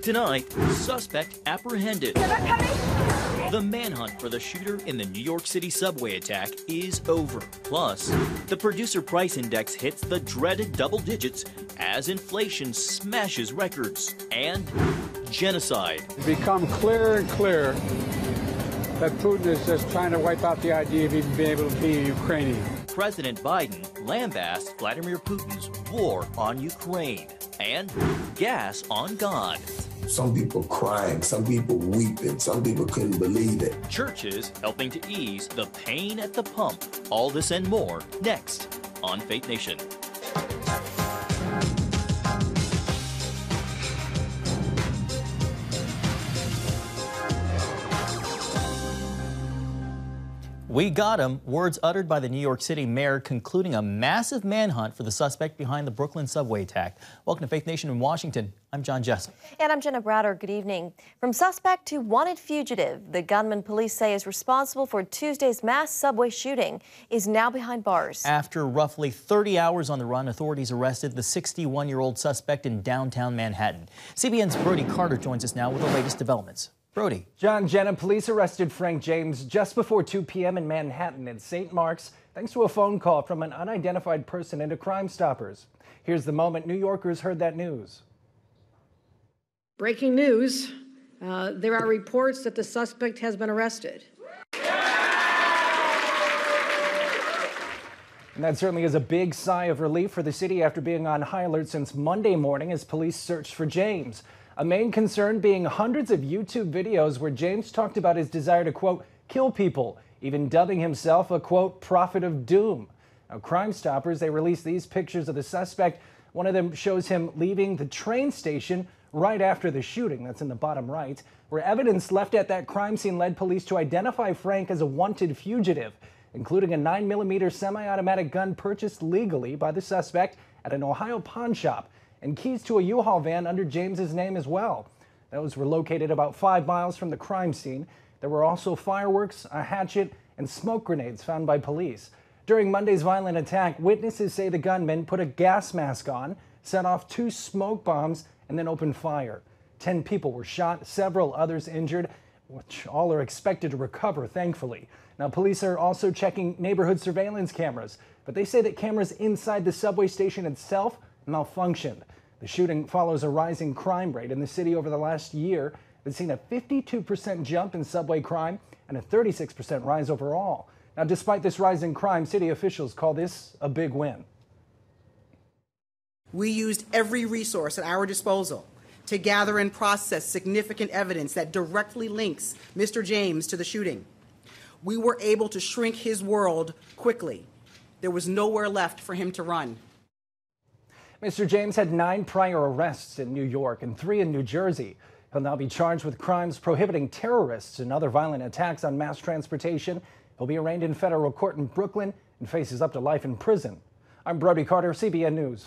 Tonight, suspect apprehended. The manhunt for the shooter in the New York City subway attack is over. Plus, the producer price index hits the dreaded double digits as inflation smashes records. And genocide. It's become clearer and clearer that Putin is just trying to wipe out the idea of even being able to be a Ukrainian. President Biden lambasts Vladimir Putin's war on Ukraine. And gas on God. Some people crying, some people weeping, some people couldn't believe it. Churches helping to ease the pain at the pump. All this and more next on Faith Nation. We got him. Words uttered by the New York City mayor concluding a massive manhunt for the suspect behind the Brooklyn subway attack. Welcome to Faith Nation in Washington. I'm John Jessup. And I'm Jenna Browder. Good evening. From suspect to wanted fugitive, the gunman police say is responsible for Tuesday's mass subway shooting is now behind bars. After roughly 30 hours on the run, authorities arrested the 61-year-old suspect in downtown Manhattan. CBN's Brody Carter joins us now with the latest developments. Brody. John, Jenna, police arrested Frank James just before 2 p.m. in Manhattan at St. Mark's thanks to a phone call from an unidentified person into Crime Stoppers. Here's the moment New Yorkers heard that news. Breaking news. There are reports that the suspect has been arrested. And that certainly is a big sigh of relief for the city after being on high alert since Monday morning as police searched for James. A main concern being hundreds of YouTube videos where James talked about his desire to, quote, kill people, even dubbing himself a, quote, prophet of doom. Now, Crime Stoppers, they released these pictures of the suspect. One of them shows him leaving the train station right after the shooting. That's in the bottom right, where evidence left at that crime scene led police to identify Frank as a wanted fugitive, including a 9mm semi-automatic gun purchased legally by the suspect at an Ohio pawn shop, and keys to a U-Haul van under James's name as well. Those were located about 5 miles from the crime scene. There were also fireworks, a hatchet, and smoke grenades found by police. During Monday's violent attack, witnesses say the gunman put a gas mask on, set off 2 smoke bombs, and then opened fire. 10 people were shot, several others injured, which all are expected to recover, thankfully. Now, police are also checking neighborhood surveillance cameras, but they say that cameras inside the subway station itself malfunctioned. The shooting follows a rising crime rate in the city over the last year that's seen a 52% jump in subway crime and a 36% rise overall. Now, despite this rise in crime, city officials call this a big win. We used every resource at our disposal to gather and process significant evidence that directly links Mr. James to the shooting. We were able to shrink his world quickly. There was nowhere left for him to run. Mr. James had 9 prior arrests in New York and 3 in New Jersey. He'll now be charged with crimes prohibiting terrorists and other violent attacks on mass transportation. He'll be arraigned in federal court in Brooklyn and faces up to life in prison. I'm Brody Carter, CBN News.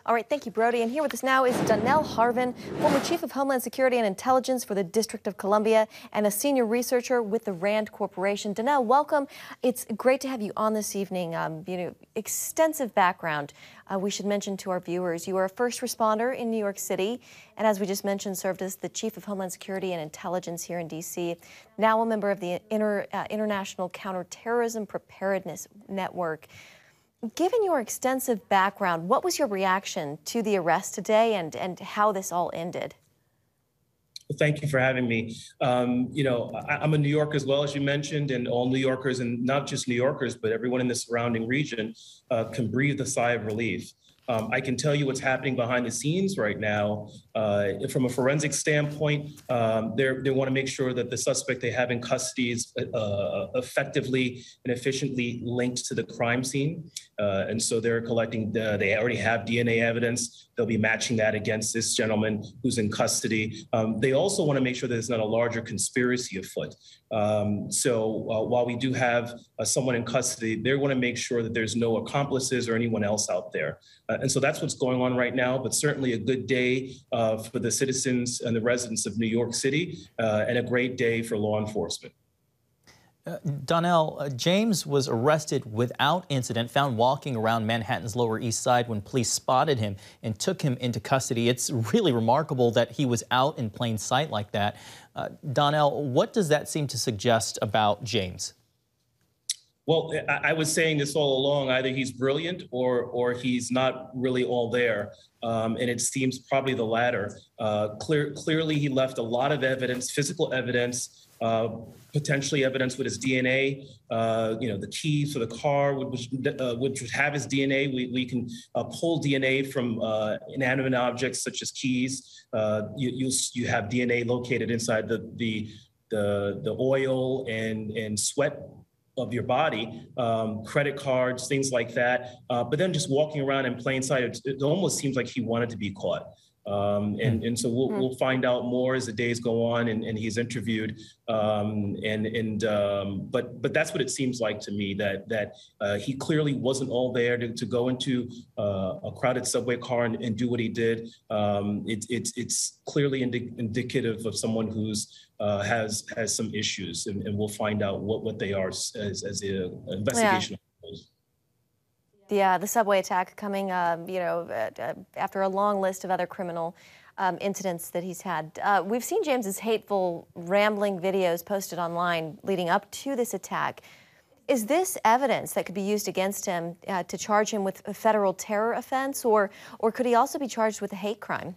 All right, thank you, Brody. And here with us now is Danelle Harold, former Chief of Homeland Security and Intelligence for the District of Columbia and a senior researcher with the RAND Corporation. Danelle, welcome. It's great to have you on this evening. Extensive background. We should mention to our viewers, you are a first responder in New York City, and as we just mentioned, served as the Chief of Homeland Security and Intelligence here in D.C., now a member of the International Counterterrorism Preparedness Network. Given your extensive background, what was your reaction to the arrest today and how this all ended? Well, thank you for having me. I'm a New Yorker as well, as you mentioned, and all New Yorkers, and not just New Yorkers, but everyone in the surrounding region can breathe a sigh of relief. I can tell you what's happening behind the scenes right now. From a forensic standpoint, they want to make sure that the suspect they have in custody is effectively and efficiently linked to the crime scene. And so they're collecting, they already have DNA evidence. They'll be matching that against this gentleman who's in custody. They also want to make sure that there's not a larger conspiracy afoot. While we do have someone in custody, they want to make sure that there's no accomplices or anyone else out there. And so that's what's going on right now, but certainly a good day for the citizens and the residents of New York City, and a great day for law enforcement. Danelle, James was arrested without incident, found walking around Manhattan's Lower East Side when police spotted him and took him into custody. It's really remarkable that he was out in plain sight like that. Danelle, what does that seem to suggest about James? Well, I was saying this all along, either he's brilliant or he's not really all there. And it seems probably the latter. Clearly, he left a lot of evidence, physical evidence, potentially evidence with his DNA, the keys for the car, which would have his DNA. We can pull DNA from inanimate objects such as keys. You have DNA located inside the oil and sweat of your body, credit cards, things like that. But then just walking around in plain sight, it almost seems like he wanted to be caught. And so we'll find out more as the days go on and he's interviewed. But that's what it seems like to me, that he clearly wasn't all there to go into a crowded subway car and do what he did. It's clearly indicative of someone who's has some issues, and we'll find out what they are as the investigation goes. Yeah, the subway attack coming, after a long list of other criminal incidents that he's had. We've seen James's hateful, rambling videos posted online leading up to this attack. Is this evidence that could be used against him to charge him with a federal terror offense, or could he also be charged with a hate crime?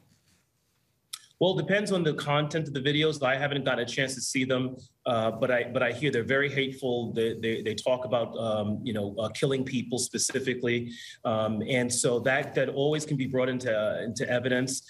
Well, it depends on the content of the videos. I haven't gotten a chance to see them, but I hear they're very hateful. They talk about killing people specifically, and so that always can be brought into evidence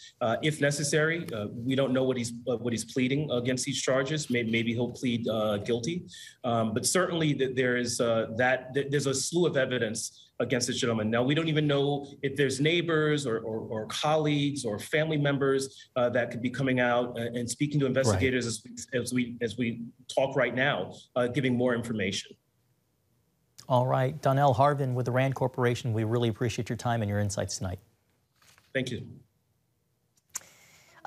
if necessary. We don't know what he's pleading against these charges. Maybe he'll plead guilty, but certainly there's a slew of evidence against this gentleman. Now, we don't even know if there's neighbors or colleagues or family members that could be coming out and speaking to investigators as we talk right now, giving more information. All right, Danelle Harold with the RAND Corporation, we really appreciate your time and your insights tonight. Thank you.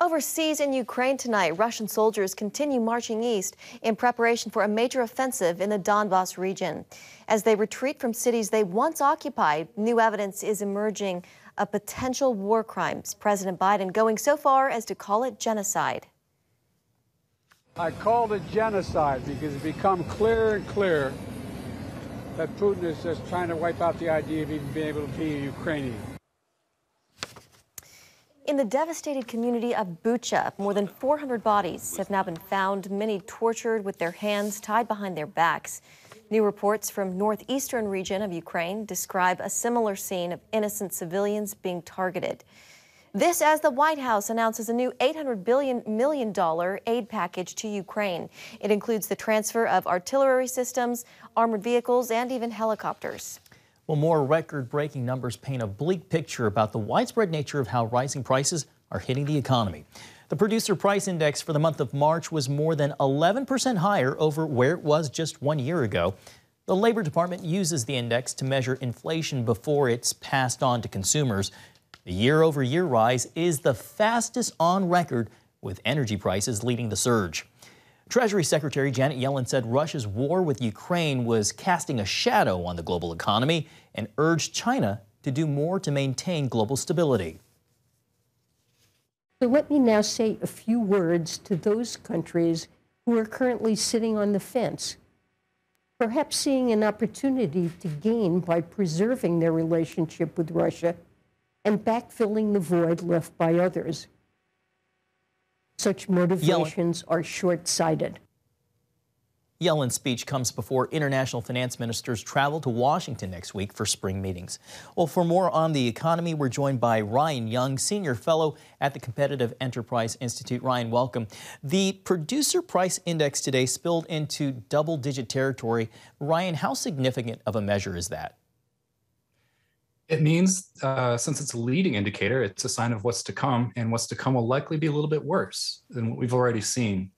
Overseas in Ukraine tonight, Russian soldiers continue marching east in preparation for a major offensive in the Donbas region. As they retreat from cities they once occupied, new evidence is emerging of potential war crimes. President Biden going so far as to call it genocide. I called it genocide because it's become clearer and clearer that Putin is just trying to wipe out the idea of even being able to be a Ukrainian. In the devastated community of Bucha, more than 400 bodies have now been found, many tortured with their hands tied behind their backs. New reports from northeastern region of Ukraine describe a similar scene of innocent civilians being targeted. This as the White House announces a new $800 million aid package to Ukraine. It includes the transfer of artillery systems, armored vehicles, and even helicopters. Well, more record-breaking numbers paint a bleak picture about the widespread nature of how rising prices are hitting the economy. The Producer Price Index for the month of March was more than 11% higher over where it was just 1 year ago. The Labor Department uses the index to measure inflation before it's passed on to consumers. The year-over-year rise is the fastest on record, with energy prices leading the surge. Treasury Secretary Janet Yellen said Russia's war with Ukraine was casting a shadow on the global economy and urged China to do more to maintain global stability. So let me now say a few words to those countries who are currently sitting on the fence, perhaps seeing an opportunity to gain by preserving their relationship with Russia and backfilling the void left by others. Such motivations are short-sighted. Yellen's speech comes before international finance ministers travel to Washington next week for spring meetings. Well, for more on the economy, we're joined by Ryan Young, Senior Fellow at the Competitive Enterprise Institute. Ryan, welcome. The Producer Price Index today spilled into double-digit territory. Ryan, how significant of a measure is that? It means, since it's a leading indicator, it's a sign of what's to come, and what's to come will likely be a little bit worse than what we've already seen.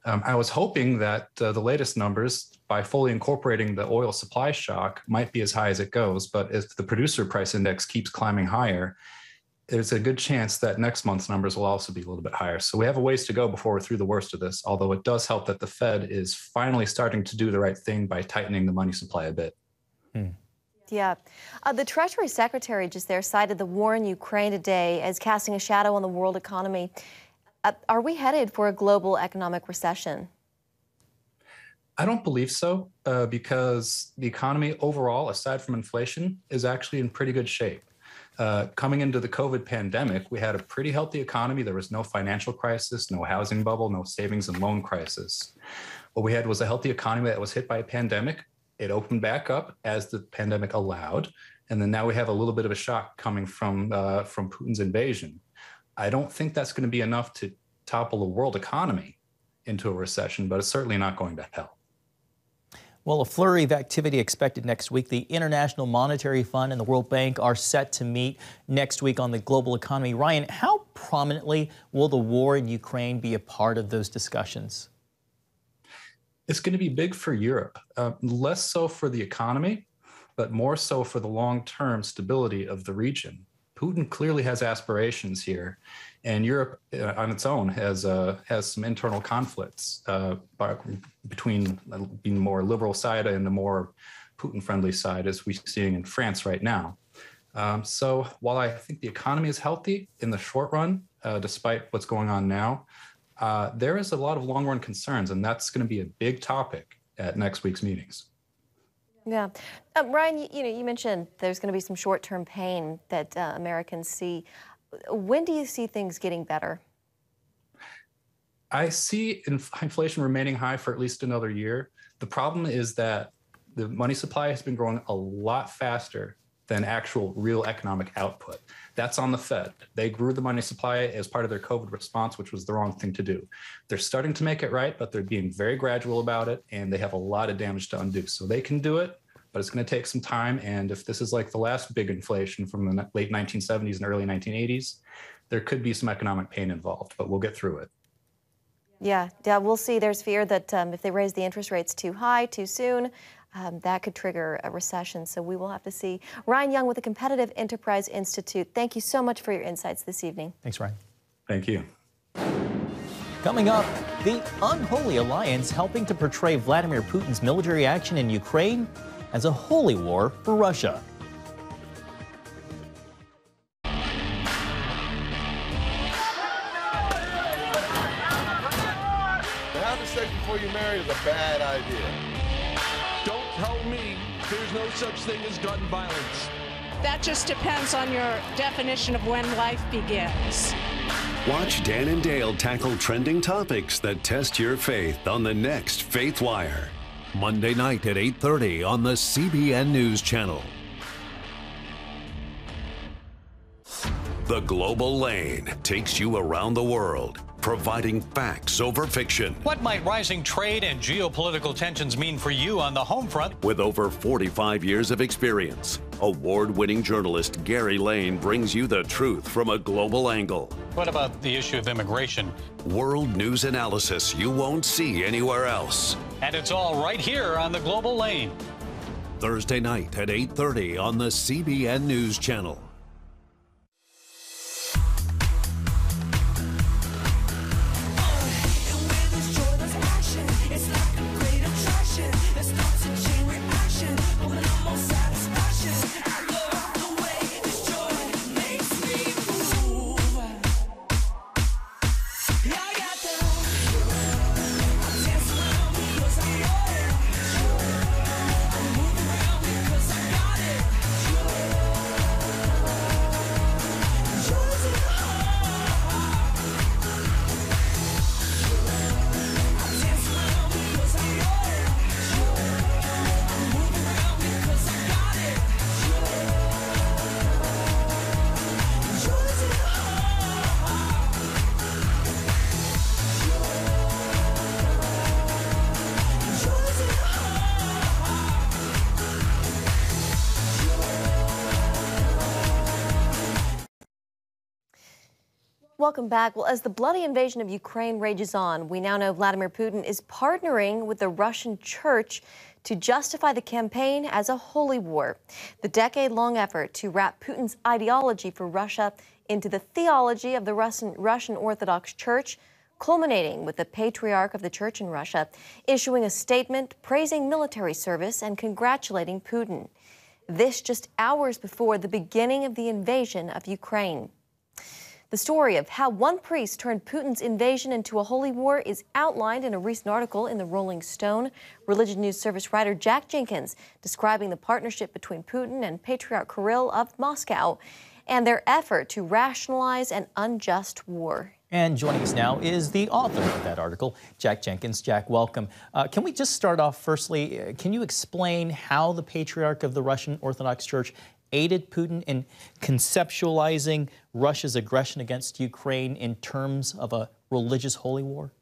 I was hoping that the latest numbers, by fully incorporating the oil supply shock, might be as high as it goes, but if the Producer Price Index keeps climbing higher, there's a good chance that next month's numbers will also be a little bit higher. So we have a ways to go before we're through the worst of this, although it does help that the Fed is finally starting to do the right thing by tightening the money supply a bit. Yeah. The Treasury Secretary just there cited the war in Ukraine today as casting a shadow on the world economy. Are we headed for a global economic recession? I don't believe so, because the economy overall, aside from inflation, is actually in pretty good shape. Coming into the COVID pandemic, we had a pretty healthy economy. There was no financial crisis, no housing bubble, no savings and loan crisis. What we had was a healthy economy that was hit by a pandemic. It opened back up as the pandemic allowed. And then now we have a little bit of a shock coming from Putin's invasion. I don't think that's going to be enough to topple the world economy into a recession, but it's certainly not going to help. Well, a flurry of activity expected next week. The International Monetary Fund and the World Bank are set to meet next week on the global economy. Ryan, how prominently will the war in Ukraine be a part of those discussions? It's going to be big for Europe, less so for the economy, but more so for the long-term stability of the region. Putin clearly has aspirations here, and Europe on its own has some internal conflicts between the more liberal side and the more Putin-friendly side, as we're seeing in France right now. So while I think the economy is healthy in the short run, despite what's going on now, there is a lot of long-run concerns, and that's going to be a big topic at next week's meetings. Yeah. Ryan, you mentioned there's going to be some short-term pain that Americans see. When do you see things getting better? I see inflation remaining high for at least another year. The problem is that the money supply has been growing a lot faster than actual real economic output. That's on the Fed. They grew the money supply as part of their COVID response, which was the wrong thing to do. They're starting to make it right, but they're being very gradual about it, and they have a lot of damage to undo. So they can do it, but it's going to take some time. And if this is like the last big inflation from the late 1970s and early 1980s, there could be some economic pain involved, but we'll get through it. Yeah, we'll see. There's fear that if they raise the interest rates too high, too soon, that could trigger a recession. So we will have to see. Ryan Young with the Competitive Enterprise Institute, thank you so much for your insights this evening. Thanks, Ryan. Thank you. Coming up, the unholy alliance helping to portray Vladimir Putin's military action in Ukraine as a holy war for Russia. To have sex before you marry is a bad idea. Don't tell me there's no such thing as gun violence. That just depends on your definition of when life begins. Watch Dan and Dale tackle trending topics that test your faith on the next Faith Wire. Monday night at 8:30 on the CBN News Channel. The Global Lane takes you around the world, providing facts over fiction. What might rising trade and geopolitical tensions mean for you on the home front? With over 45 years of experience, award-winning journalist Gary Lane brings you the truth from a global angle. What about the issue of immigration? World news analysis you won't see anywhere else. And it's all right here on the Global Lane. Thursday night at 8:30 on the CBN News Channel. Welcome back. Well, as the bloody invasion of Ukraine rages on, we now know Vladimir Putin is partnering with the Russian church to justify the campaign as a holy war. The decade-long effort to wrap Putin's ideology for Russia into the theology of the Russian Orthodox Church, culminating with the Patriarch of the Church in Russia issuing a statement praising military service and congratulating Putin. This just hours before the beginning of the invasion of Ukraine. The story of how one priest turned Putin's invasion into a holy war is outlined in a recent article in the Rolling Stone. Religion News Service writer Jack Jenkins describing the partnership between Putin and Patriarch Kirill of Moscow and their effort to rationalize an unjust war. And joining us now is the author of that article, Jack Jenkins. Jack, welcome. Can we just start off firstly, can you explain how the Patriarch of the Russian Orthodox Church aided Putin in conceptualizing Russia's aggression against Ukraine in terms of a religious holy war?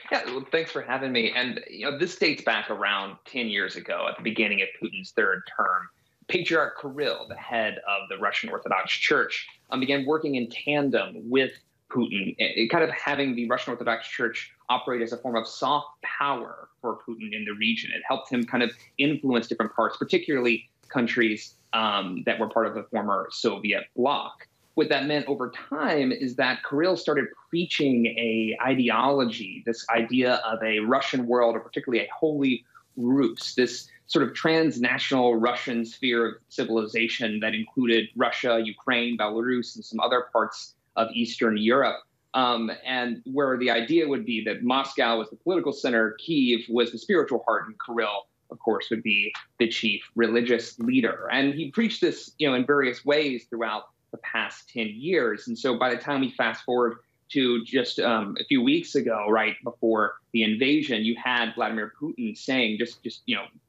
Yeah, well, thanks for having me. And this dates back around 10 years ago at the beginning of Putin's third term. Patriarch Kirill, the head of the Russian Orthodox Church, began working in tandem with Putin, kind of having the Russian Orthodox Church operate as a form of soft power for Putin in the region. It helped him kind of influence different parts, particularly countries that were part of the former Soviet bloc. What that meant over time is that Kirill started preaching a ideology, this idea of a Russian world, or particularly a holy Rus, this sort of transnational Russian sphere of civilization that included Russia, Ukraine, Belarus, and some other parts of Eastern Europe. And where the idea would be that Moscow was the political center, Kyiv was the spiritual heart, and Kirill, of course, would be the chief religious leader. And he preached this, in various ways throughout the past 10 years. And so by the time we fast forward to just a few weeks ago, right before the invasion, you had Vladimir Putin saying just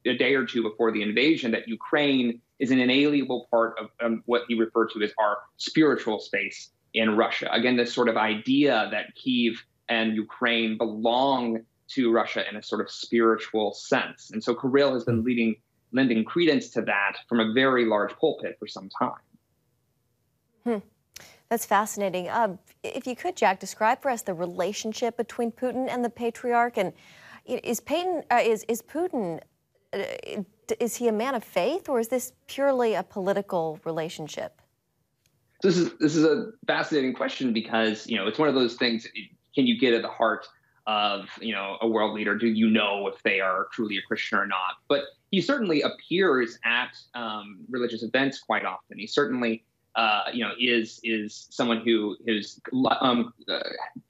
a day or two before the invasion that Ukraine is an inalienable part of what he referred to as our spiritual space in Russia. Again, this sort of idea that Kyiv and Ukraine belong to Russia in a sort of spiritual sense. And so Kirill has been lending credence to that from a very large pulpit for some time. That's fascinating. If you could, Jack, describe for us the relationship between Putin and the Patriarch. And is Putin, is he a man of faith, or is this purely a political relationship? This is a fascinating question because, it's one of those things, can you get at the heart of, a world leader? Do you know if they are truly a Christian or not? But he certainly appears at religious events quite often. He certainly is someone who has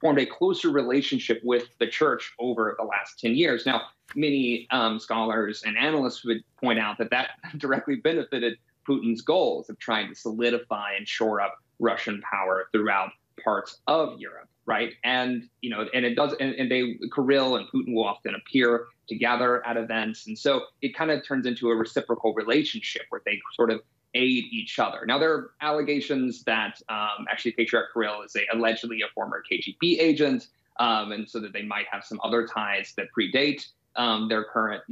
formed a closer relationship with the church over the last 10 years. Now, many scholars and analysts would point out that directly benefited Putin's goals of trying to solidify and shore up Russian power throughout parts of Europe, right? And, and it does, and Kirill and Putin will often appear together at events. And so it kind of turns into a reciprocal relationship where they sort of aid each other. Now, there are allegations that actually Patriarch Kirill is allegedly a former KGB agent, and so that they might have some other ties that predate their current,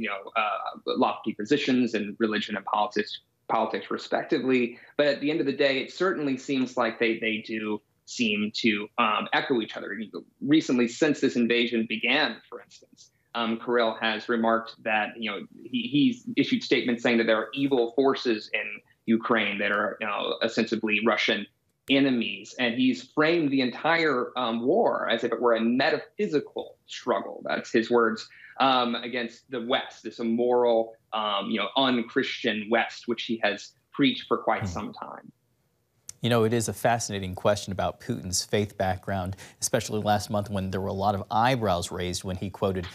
lofty positions in religion and politics respectively. But at the end of the day, it certainly seems like they do seem to echo each other. Recently, since this invasion began, for instance, Kirill has remarked that he's issued statements saying that there are evil forces in Ukraine that are ostensibly Russian enemies, and he's framed the entire war as if it were a metaphysical struggle. That's his words, against the West, this immoral, un-Christian West, which he has preached for quite some time. It is a fascinating question about Putin's faith background, especially last month when there were a lot of eyebrows raised when he quoted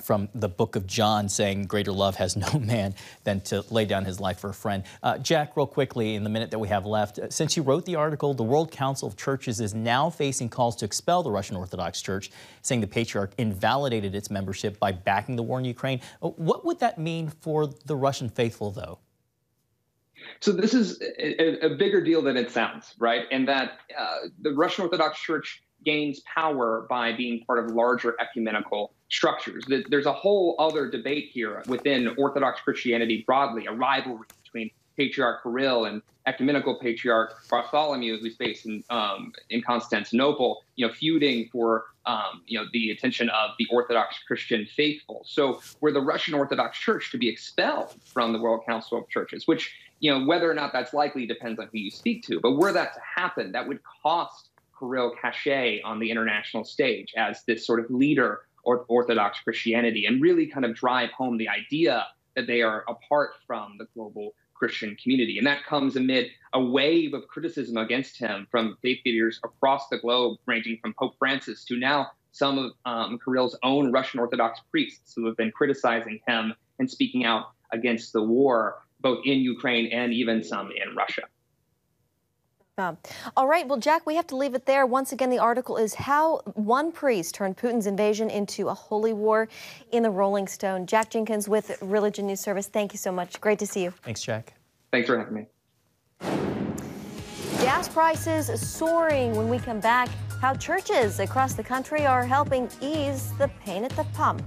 from the book of John saying, "Greater love has no man than to lay down his life for a friend." Jack, real quickly, in the minute that we have left, since you wrote the article, the World Council of Churches is now facing calls to expel the Russian Orthodox Church, saying the Patriarch invalidated its membership by backing the war in Ukraine. What would that mean for the Russian faithful, though? So this is a bigger deal than it sounds, right? And that the Russian Orthodox Church gains power by being part of larger ecumenical structures. There's a whole other debate here within Orthodox Christianity broadly, a rivalry between Patriarch Kirill and ecumenical patriarch Bartholomew, who's based in Constantinople, feuding for the attention of the Orthodox Christian faithful. So were the Russian Orthodox Church to be expelled from the World Council of Churches, which whether or not that's likely depends on who you speak to. But were that to happen, that would cost Kirill cachet on the international stage as this sort of leader of Orthodox Christianity, and really kind of drive home the idea that they are apart from the global Christian community. And that comes amid a wave of criticism against him from faith leaders across the globe, ranging from Pope Francis to now some of Kirill's own Russian Orthodox priests who have been criticizing him and speaking out against the war, both in Ukraine and even some in Russia. All right, well, Jack, we have to leave it there. Once again, the article is How One Priest Turned Putin's Invasion into a Holy War in the Rolling Stone. Jack Jenkins with Religion News Service, thank you so much. Great to see you. Thanks, Jack. Thanks for having me. Gas prices soaring. When we come back, how churches across the country are helping ease the pain at the pump.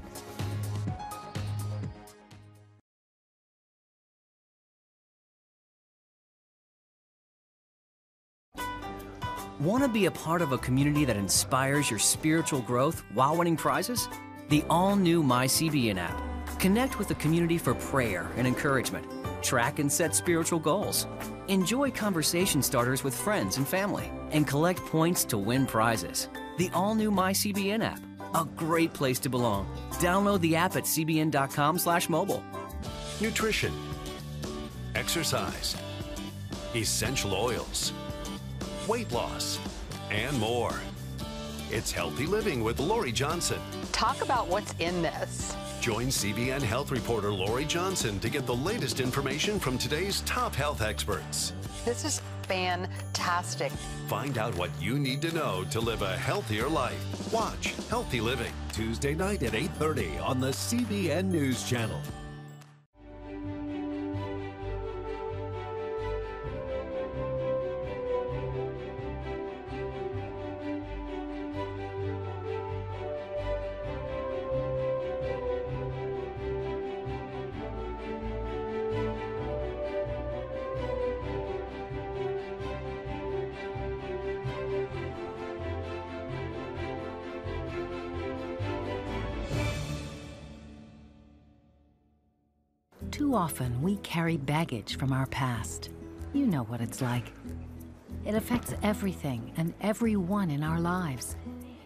Want to be a part of a community that inspires your spiritual growth while winning prizes? The all-new MyCBN app. Connect with the community for prayer and encouragement. Track and set spiritual goals. Enjoy conversation starters with friends and family. And collect points to win prizes. The all-new MyCBN app. A great place to belong. Download the app at cbn.com/mobile. Nutrition, exercise, essential oils, weight loss, and more. It's Healthy Living with Lori Johnson. Talk about what's in this. Join CBN health reporter Lori Johnson to get the latest information from today's top health experts. This is fantastic. Find out what you need to know to live a healthier life. Watch Healthy Living Tuesday night at 8:30 on the CBN News Channel. Too often, we carry baggage from our past. You know what it's like. It affects everything and everyone in our lives.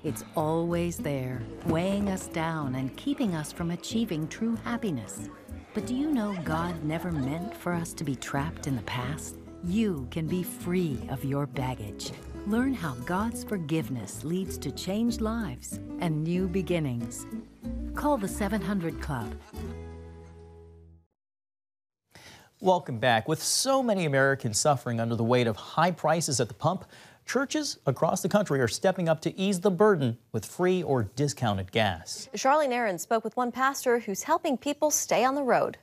It's always there, weighing us down and keeping us from achieving true happiness. But do you know God never meant for us to be trapped in the past? You can be free of your baggage. Learn how God's forgiveness leads to changed lives and new beginnings. Call the 700 Club. Welcome back. With so many Americans suffering under the weight of high prices at the pump, churches across the country are stepping up to ease the burden with free or discounted gas. Charlene Aaron spoke with one pastor who's helping people stay on the road.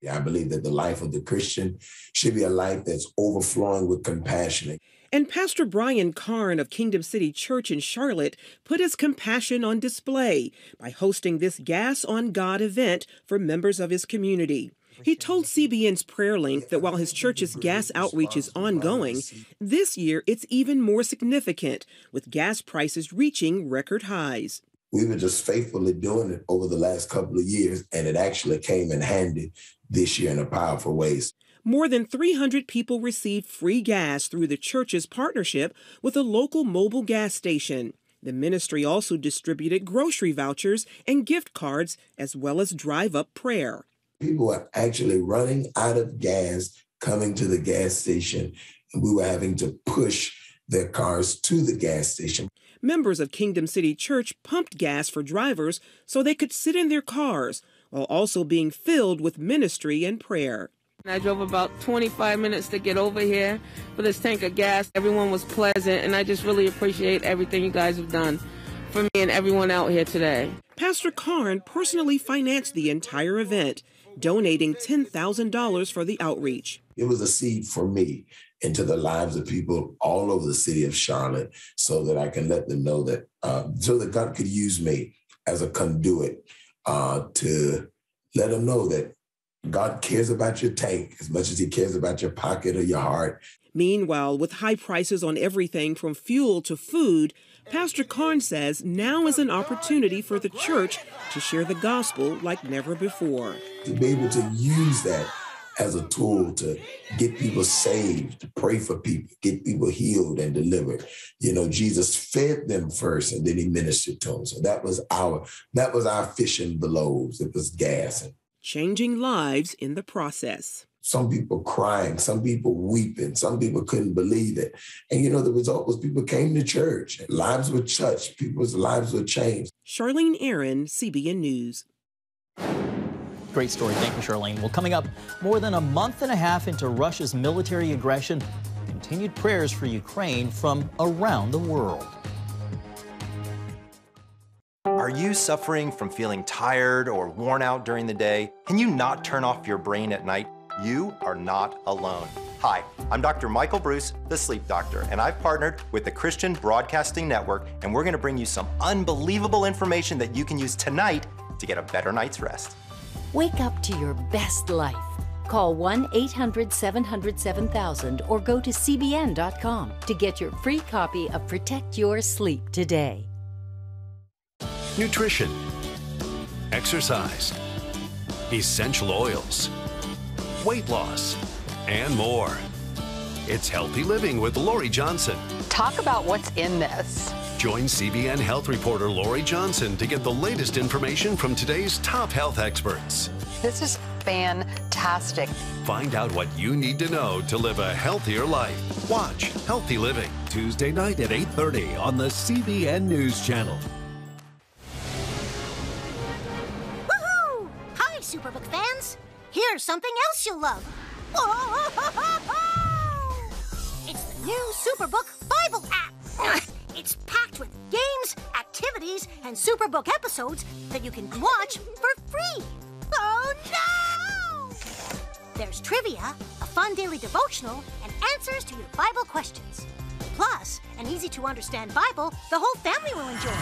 I believe that the life of the Christian should be a life that's overflowing with compassion. And Pastor Brian Karn of Kingdom City Church in Charlotte put his compassion on display by hosting this Gas on God event for members of his community. He told CBN's Prayer Link that while his church's gas outreach is ongoing, this year it's even more significant, with gas prices reaching record highs. We were just faithfully doing it over the last couple of years, and it actually came in handy this year in a powerful ways. More than 300 people received free gas through the church's partnership with a local mobile gas station. The ministry also distributed grocery vouchers and gift cards, as well as drive-up prayer. People were actually running out of gas coming to the gas station, and we were having to push their cars to the gas station. Members of Kingdom City Church pumped gas for drivers so they could sit in their cars, while also being filled with ministry and prayer. I drove about 25 minutes to get over here for this tank of gas. Everyone was pleasant, and I just really appreciate everything you guys have done for me and everyone out here today. Pastor Karn personally financed the entire event, donating $10,000 for the outreach. It was a seed for me into the lives of people all over the city of Charlotte so that I can let them know that, so that God could use me as a conduit to let them know that God cares about your tank as much as he cares about your pocket or your heart. Meanwhile, with high prices on everything from fuel to food, Pastor Karn says now is an opportunity for the church to share the gospel like never before. To be able to use that as a tool to get people saved, to pray for people, get people healed and delivered. You know, Jesus fed them first and then he ministered to them. So that was our fishing the loaves. It was gas. Changing lives in the process. Some people crying, some people weeping, some people couldn't believe it. And you know, the result was people came to church. Lives were touched. People's lives were changed. Charlene Aaron, CBN News. Great story. Thank you, Charlene. Well, coming up, more than a month and a half into Russia's military aggression, continued prayers for Ukraine from around the world. Are you suffering from feeling tired or worn out during the day? Can you not turn off your brain at night? You are not alone. Hi, I'm Dr. Michael Bruce, the sleep doctor, and I've partnered with the Christian Broadcasting Network, and we're going to bring you some unbelievable information that you can use tonight to get a better night's rest. Wake up to your best life. Call 1-800-700-7000 or go to cbn.com to get your free copy of Protect Your Sleep today. Nutrition, exercise, essential oils, weight loss, and more. It's Healthy Living with Lori Johnson. Talk about what's in this. Join CBN health reporter Lori Johnson to get the latest information from today's top health experts. This is fantastic. Find out what you need to know to live a healthier life. Watch Healthy Living Tuesday night at 8:30 on the CBN News Channel. Woohoo! Hi, Superbook fans. Here's something else you'll love. It's the new Superbook Bible app. It's packed with games, activities, and Superbook episodes that you can watch for free. Oh, no! There's trivia, a fun daily devotional, and answers to your Bible questions. Plus, an easy-to-understand Bible the whole family will enjoy.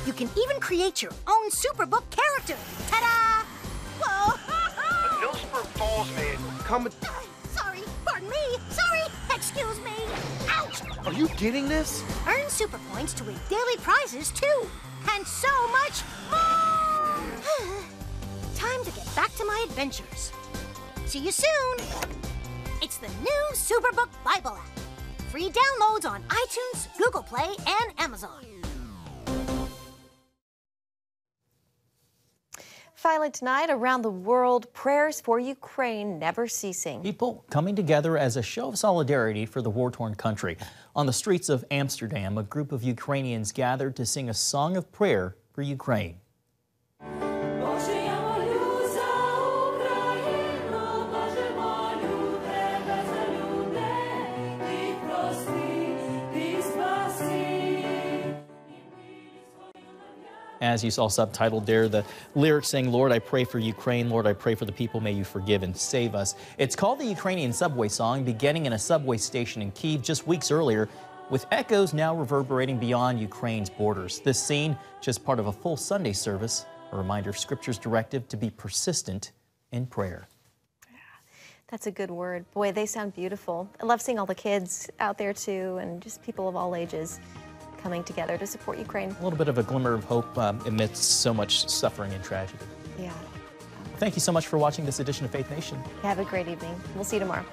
You can even create your own Superbook character. Ta-da! Whoa! Hillsborough Falls man coming. Sorry, pardon me. Sorry, excuse me. Ouch! Are you getting this? Earn super points to win daily prizes, too. And so much more! Time to get back to my adventures. See you soon. It's the new Superbook Bible app. Free downloads on iTunes, Google Play, and Amazon. Finally tonight, around the world, prayers for Ukraine never ceasing. People coming together as a show of solidarity for the war-torn country. On the streets of Amsterdam, a group of Ukrainians gathered to sing a song of prayer for Ukraine. As you saw subtitled there, the lyrics saying, "Lord, I pray for Ukraine. Lord, I pray for the people. May you forgive and save us." It's called the Ukrainian subway song, beginning in a subway station in Kyiv just weeks earlier, with echoes now reverberating beyond Ukraine's borders. This scene, just part of a full Sunday service, a reminder of Scripture's directive to be persistent in prayer. That's a good word. Boy, they sound beautiful. I love seeing all the kids out there, too, and just people of all ages coming together to support Ukraine. A little bit of a glimmer of hope amidst so much suffering and tragedy. Yeah. Thank you so much for watching this edition of Faith Nation. Have a great evening. We'll see you tomorrow.